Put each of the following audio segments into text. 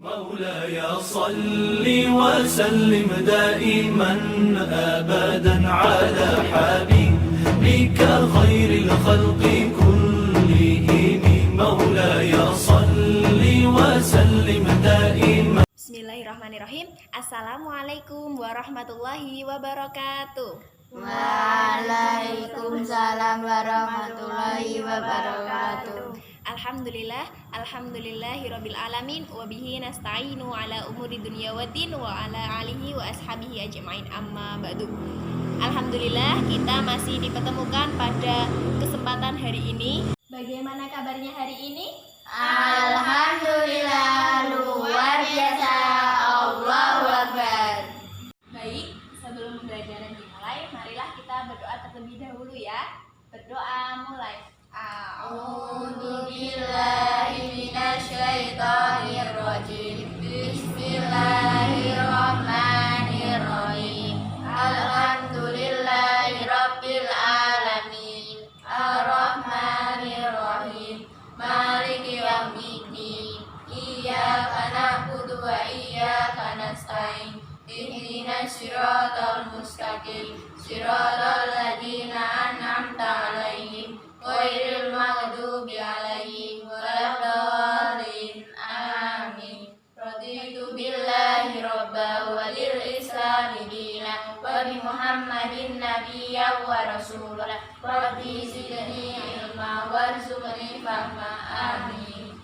مولاي صل وسلم دائما أبدا على حبيبك خير الخلق كلهم مولاي صل وسلم دائما. Bismillahirrahmanirrahim. Assalamualaikum warahmatullahi wabarakatuh. Waalaikumsalam warahmatullahi wabarakatuh. Alhamdulillahirabbil alamin wa bihi nasta'inu ala umuri dunya waddin wa ala alihi wa ashabihi ajmain, amma ba'du. Alhamdulillah, kita masih dipertemukan pada kesempatan hari ini. Bagaimana kabarnya hari ini? Alhamdulillah, luar biasa. Allahu Akbar. Baik, sebelum pembelajaran dimulai, marilah kita berdoa terlebih dahulu ya. Berdoa mulai. A'udzu billahi minasyaitonir rajim. Bismillahirrahmanirrahim. Alhamdulillahi rabbil alamin. Arrahmanir rahim. Maliki yaumiddin. Iyyaka na'budu wa iyyaka nasta'in. Ihdinas siratal mustaqim. Siratal ladzina an'amta 'alaihim ghairil maghdubi 'alaihim waladdallin. Amin. Raditu billahi rabban wa lil islami dinan wa bi Muhammadin nabiyyan wa rasulan. Rabbi zidni ilma warzuqni fahma. Amin.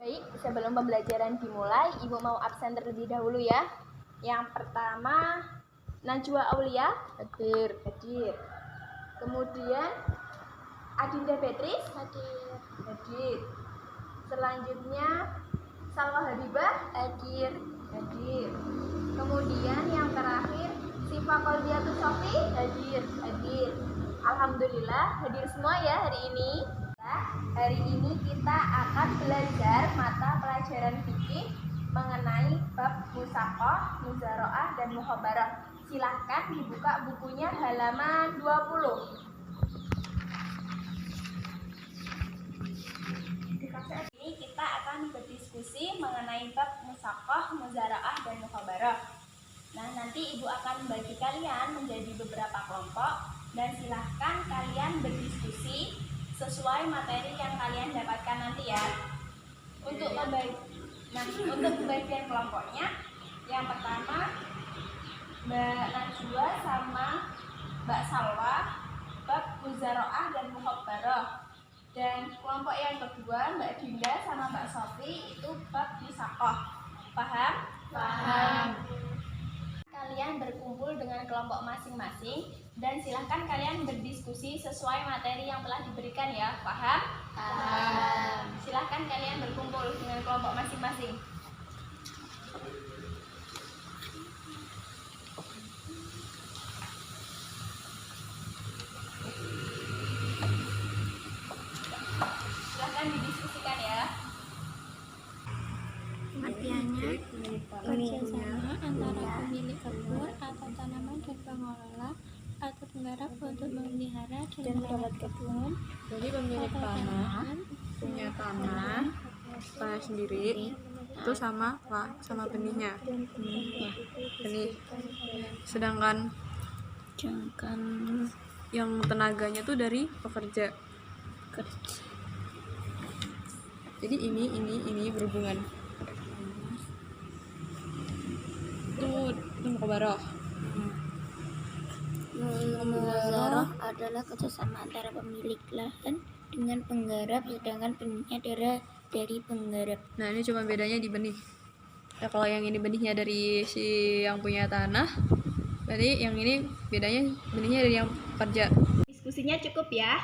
Baik, sebelum pembelajaran dimulai, Ibu mau absen terlebih dahulu ya. Yang pertama, Najwa Aulia hadir. Kemudian Adinda Beatrice hadir. Selanjutnya Salwa Habibah hadir. Kemudian yang terakhir Sifa Qoldiatus Sofi hadir. Alhamdulillah hadir semua ya hari ini. Hari ini kita akan belajar mata pelajaran fikih mengenai bab musaqah, muzara'ah, dan mukhabarah. Silahkan dibuka bukunya halaman 20. Di kasus ini kita akan berdiskusi mengenai bab musaqah, muzara'ah, dan mukhabarah. Nah, nanti Ibu akan membagi kalian menjadi beberapa kelompok dan silahkan kalian berdiskusi sesuai materi yang kalian dapatkan nanti ya. Untuk pembagian kelompoknya, yang pertama Mbak Najwa sama Mbak Salwa bab muzara'ah dan mukhabarah, dan kelompok yang kedua Mbak Dinda sama Mbak Sofi itu bab musaqah. Paham? Kalian berkumpul dengan kelompok masing-masing dan silahkan kalian berdiskusi sesuai materi yang telah diberikan ya. Paham? Silahkan kalian berkumpul dengan kelompok masing-masing. Silahkan didiskusikan ya. Artinya, kerjasama antara pemilik kebun atau tanaman dan pengelola atau penggarap untuk memelihara dan merawat kebun. Jadi pemilik tanah punya tanah sendiri itu sama benihnya. Benih. Sedangkan yang tenaganya tuh dari pekerja. Jadi ini berhubungan. Itu mukhabarah. Muzara'ah adalah kerjasama antara pemilik lahan dengan penggarap, sedangkan benihnya dari penggarap. Nah, ini cuma bedanya di benih. Ya, kalau yang ini benihnya dari si yang punya tanah, berarti yang ini bedanya benihnya dari yang pekerja. Diskusinya cukup ya.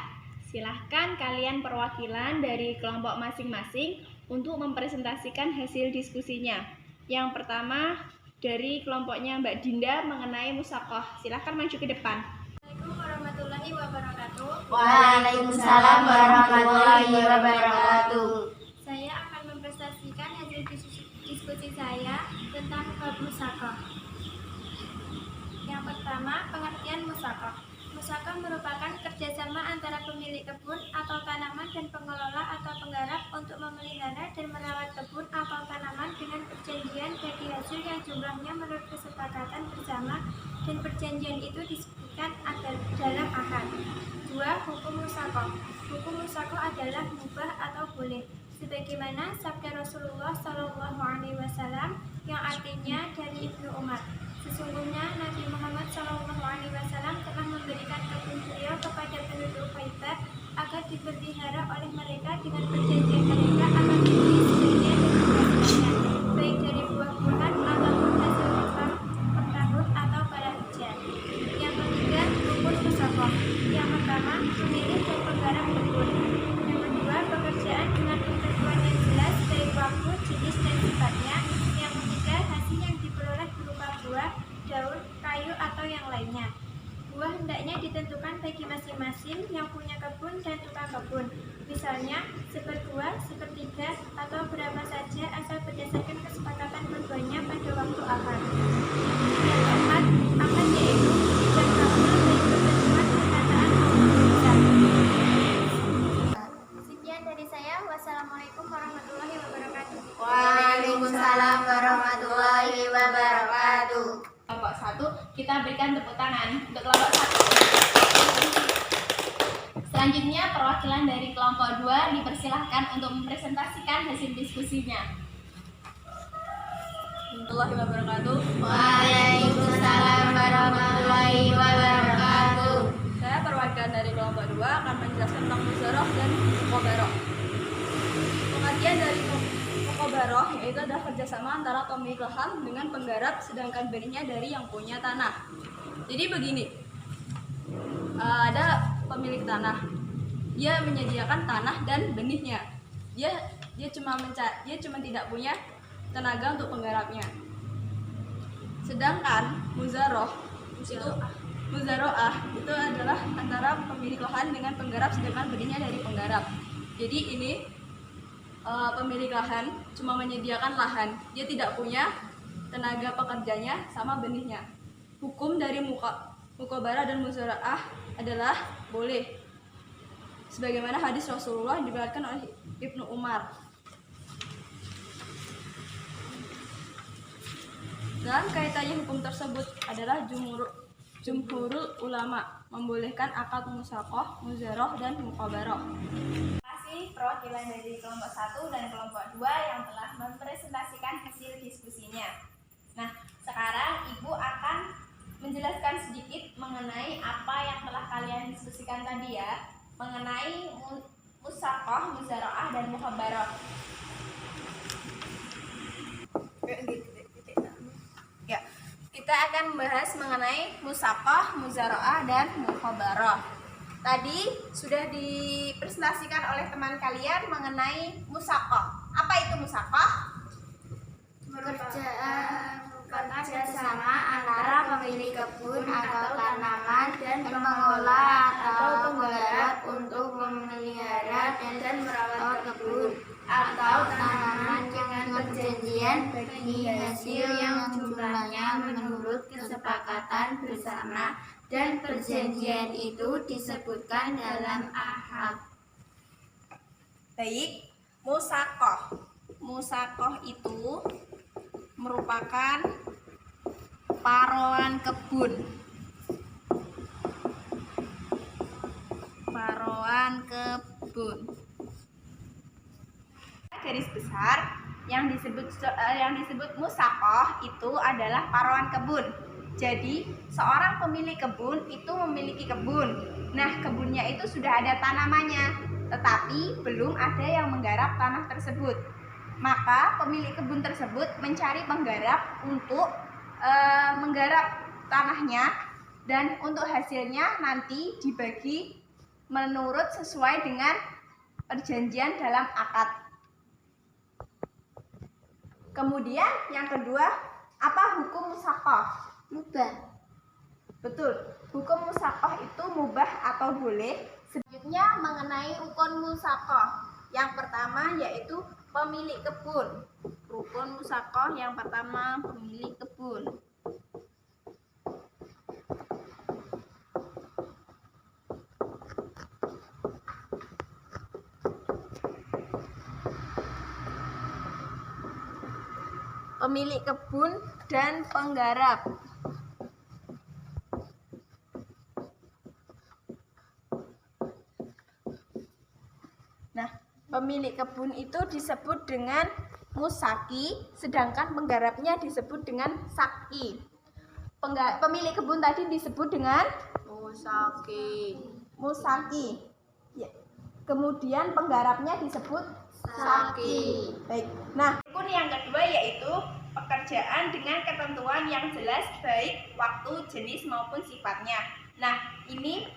Silahkan kalian perwakilan dari kelompok masing-masing untuk mempresentasikan hasil diskusinya. Yang pertama dari kelompoknya Mbak Dinda mengenai musaqah. Silahkan maju ke depan. Assalamualaikum warahmatullahi wabarakatuh. Waalaikumsalam warahmatullahi wabarakatuh. Saya akan mempresentasikan hasil diskusi saya tentang bab musaqah. Yang pertama, pengertian musaqah. Musaqah merupakan kerjasama antara pemilik kebun atau tanaman dan pengelola atau penggarap untuk memelihara dan merawat kebun atau tanaman dengan perjanjian hasil yang jumlahnya menurut kesepakatan bersama dan perjanjian itu disebutkan dalam akad. 2. Hukum musaqah. Hukum musaqah adalah mubah atau boleh, sebagaimana sabda Rasulullah SAW yang artinya dari Ibnu Umar. Sesungguhnya Nabi Muhammad SAW telah memberikan kebun beliau kepada penduduk Khaybar agar dipelihara oleh mereka dengan perjanjian mereka akan diberi sebagian dari hasilnya, baik dari buah-buahan ataupun hasil per tahun atau pada hujan. Yang ketiga, hukum musaqah. Yang pertama, pemilik dan penggarap kebun. Yang kedua, pekerjaan dengan ketentuan yang jelas baik waktu, jenis, dan sifatnya. Yang ketiga, hasil yang diperoleh berupa buah, daun, kayu, atau yang lainnya. Buah hendaknya ditentukan bagi masing-masing yang punya kebun dan tukang kebun. Misalnya, seperbuah, sepertiga, atau berapa saja asal berdasarkan kesepakatan keduanya pada waktu akad. Yang keempat, akad yaitu ijab kabul bagi ketentuan perkataan maupun tulisan. Sekian dari saya. Wassalamualaikum warahmatullahi wabarakatuh. Waalaikumsalam warahmatullahi wabarakatuh. Kelompok 1, kita berikan tepuk tangan untuk kelompok 1. Selanjutnya, perwakilan dari kelompok 2 dipersilahkan untuk mempresentasikan hasil diskusinya. Warahmatullahi wabarakatuh. Waalaikumsalam warahmatullahi wabarakatuh. Saya perwakilan dari kelompok 2 akan menjelaskan tentang muzarah dan muqabarah. Pengertian dari muqabarah yaitu adalah kerjasama antara pemilik lahan dengan penggarap, sedangkan benihnya dari yang punya tanah. Jadi begini, ada pemilik tanah, dia menyediakan tanah dan benihnya. Dia cuma tidak punya tenaga untuk penggarapnya. Sedangkan muzaroah itu adalah antara pemilik lahan dengan penggarap, sedangkan benihnya dari penggarap. Jadi ini pemilik lahan cuma menyediakan lahan, dia tidak punya tenaga pekerjanya sama benihnya. Hukum dari muqabarah dan muzaraah adalah boleh, sebagaimana hadis Rasulullah diriwayatkan oleh Ibnu Umar. Dalam kaitannya hukum tersebut adalah jumhurul ulama membolehkan akad musaqah, muzarah, dan muqabarah. Terima kasih perwakilan dari kelompok 1 dan kelompok 2 yang telah mempresentasikan hasil diskusinya. Nah, sekarang Ibu akan menjelaskan sedikit mengenai apa yang telah kalian diskusikan tadi ya, mengenai musaqah, muzaraah, dan muqabarah. Ya, kita akan membahas mengenai musaqah, muzaraah, dan muqabarah. Tadi sudah dipresentasikan oleh teman kalian mengenai musaqah. Apa itu musaqah? Kerjasama antara pemilik kebun atau tanaman dan pengelola atau penggarap untuk memelihara dan merawat kebun atau tanaman dengan perjanjian bagi hasil yang jumlahnya menurut kesepakatan bersama dan perjanjian itu disebutkan dalam akad. Baik, musaqah. Musaqah itu merupakan paroan kebun. Paroan kebun. Garis besar yang disebut musaqah itu adalah paroan kebun. Jadi, seorang pemilik kebun itu memiliki kebun. Nah, kebunnya itu sudah ada tanamannya, tetapi belum ada yang menggarap tanah tersebut. Maka pemilik kebun tersebut mencari penggarap untuk menggarap tanahnya, dan untuk hasilnya nanti dibagi menurut sesuai dengan perjanjian dalam akad. Kemudian yang kedua, apa hukum musaqah? Mubah. Betul, hukum musaqah itu mubah atau boleh. Selanjutnya mengenai rukun musaqah. Yang pertama yaitu pemilik kebun. Rukun musaqah yang pertama, pemilik kebun. pemilik kebun dan penggarap. Nah, pemilik kebun itu disebut dengan musaki, sedangkan penggarapnya disebut dengan saki. Pemilik kebun tadi disebut dengan musaki. Ya. Kemudian penggarapnya disebut saki. Baik. Nah, rukun yang kedua yaitu pekerjaan dengan ketentuan yang jelas baik waktu, jenis maupun sifatnya. Nah, ini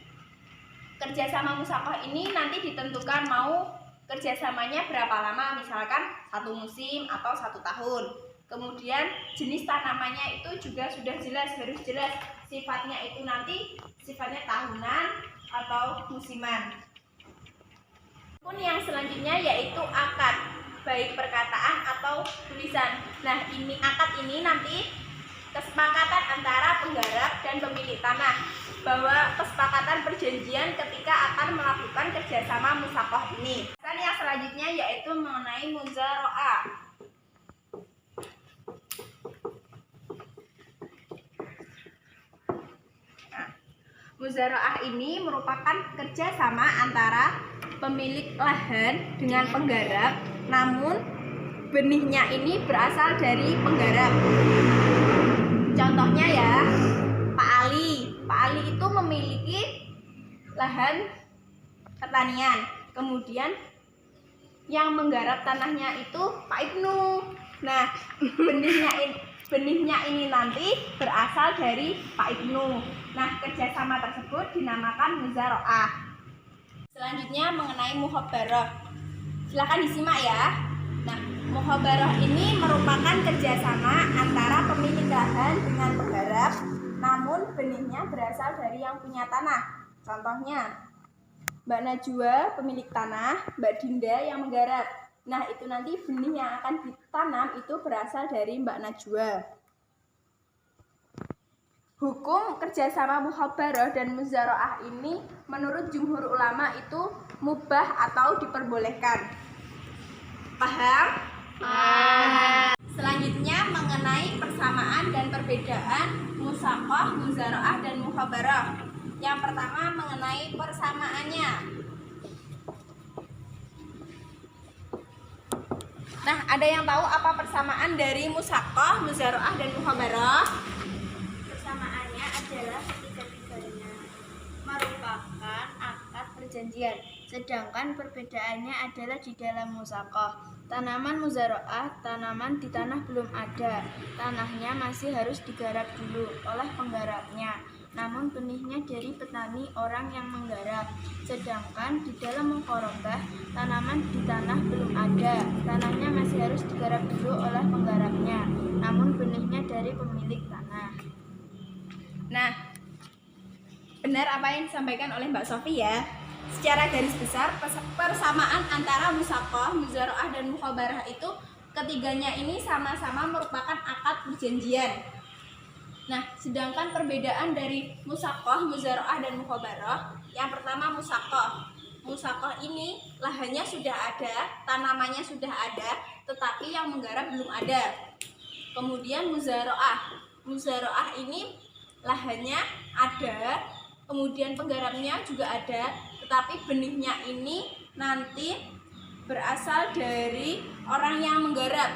kerjasama musakoh ini nanti ditentukan mau kerjasamanya berapa lama, misalkan 1 musim atau 1 tahun. Kemudian jenis tanamannya itu juga sudah jelas, harus jelas. Sifatnya itu nanti sifatnya tahunan atau musiman. Rukun yang selanjutnya yaitu akad, baik perkataan atau tulisan. Nah, ini akad ini nanti kesepakatan antara penggarap dan pemilik tanah, bahwa kesepakatan perjanjian ketika akan melakukan kerjasama musakoh ini. Dan yang selanjutnya yaitu mengenai muzaro'ah. Nah, muzaro'ah ini merupakan kerjasama antara pemilik lahan dengan penggarap, namun benihnya ini berasal dari penggarap. Contohnya ya, Pak Ali itu memiliki lahan pertanian. Kemudian yang menggarap tanahnya itu Pak Ibnu. Nah, benihnya ini nanti berasal dari Pak Ibnu. Nah, kerjasama tersebut dinamakan muzaro'ah. Selanjutnya mengenai muhabarah. Silakan disimak ya. Nah, muhabarah ini merupakan kerjasama antara pemilik lahan dengan penggarap, namun benihnya berasal dari yang punya tanah. Contohnya, Mbak Najwa pemilik tanah, Mbak Dinda yang menggarap. Nah, itu nanti benih yang akan ditanam itu berasal dari Mbak Najwa. Hukum kerjasama muhabarah dan muzaro'ah ini menurut jumhur ulama itu mubah atau diperbolehkan. Paham? Selanjutnya mengenai persamaan dan perbedaan musakoh, muzaro'ah, dan muhabarah. Yang pertama mengenai persamaannya. Nah, ada yang tahu apa persamaan dari musakoh, muzaro'ah, dan muhabarah? Persamaannya adalah ketiga-tiganya merupakan akad perjanjian, sedangkan perbedaannya adalah di dalam musakoh. Tanaman muzaro'ah, tanaman di tanah belum ada, tanahnya masih harus digarap dulu oleh penggarapnya, namun benihnya dari petani orang yang menggarap. Sedangkan di dalam muqarabah, tanaman di tanah belum ada, tanahnya masih harus digarap dulu oleh penggarapnya, namun benihnya dari pemilik tanah. Nah, benar apa yang disampaikan oleh Mbak Sofi ya. Secara garis besar, persamaan antara musakoh, muzaro'ah, dan muhabarah itu ketiganya ini sama-sama merupakan akad perjanjian. Nah, sedangkan perbedaan dari musakoh, muzaro'ah, dan muhabarah, yang pertama musakoh. Musakoh ini lahannya sudah ada, tanamannya sudah ada, tetapi yang menggarap belum ada. Kemudian muzaro'ah. Muzaro'ah ini lahannya ada, kemudian penggarapnya juga ada, tetapi benihnya ini nanti berasal dari orang yang menggarap.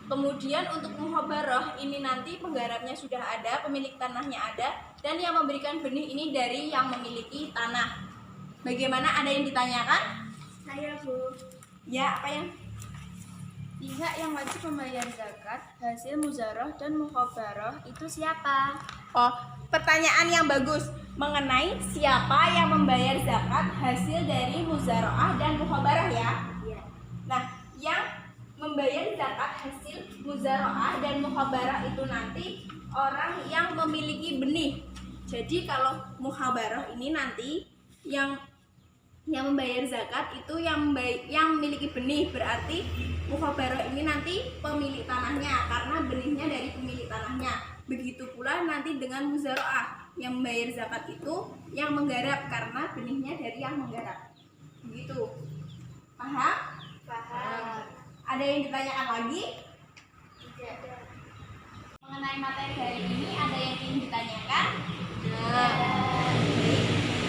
Kemudian untuk muhabarah ini nanti penggarapnya sudah ada, pemilik tanahnya ada, dan yang memberikan benih ini dari yang memiliki tanah. Bagaimana, ada yang ditanyakan? Saya Bu, Ya, apa yang? pihak yang wajib membayar zakat hasil muzaroh dan muhabarah itu siapa? Oh, pertanyaan yang bagus mengenai siapa yang membayar zakat hasil dari muzaro'ah dan muhabarah ya. Iya. Nah, yang membayar zakat hasil muzaro'ah dan muhabarah itu nanti orang yang memiliki benih. Jadi kalau muhabarah ini nanti yang membayar zakat itu yang memiliki benih, berarti muhabarah ini nanti pemilik tanahnya karena benihnya dari pemilik tanahnya. Begitu pula nanti dengan muzaro'ah, yang membayar zakat itu yang menggarap karena benihnya dari yang menggarap. Begitu. Paham? Paham. Ada yang ditanyakan lagi? mengenai materi hari ini ada yang ingin ditanyakan?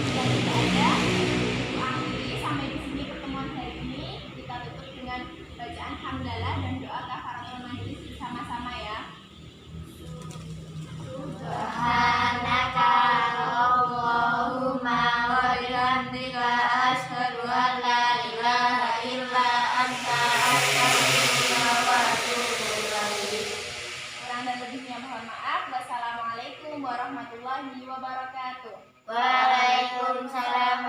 Jika tidak ada, Ibu akhiri sampai di sini pertemuan hari ini. Kita tutup dengan bacaan hamdalah dan doa kafaratul majelis bersama-sama ya. Subhanaka Allahumma wa bihamdika asyhadu an la ilaha illa anta astaghfiruka wa atubu ilaik. Kurang dan lebihnya mohon maaf. Wassalamualaikum warahmatullahi wabarakatuh. Waalaikumsalam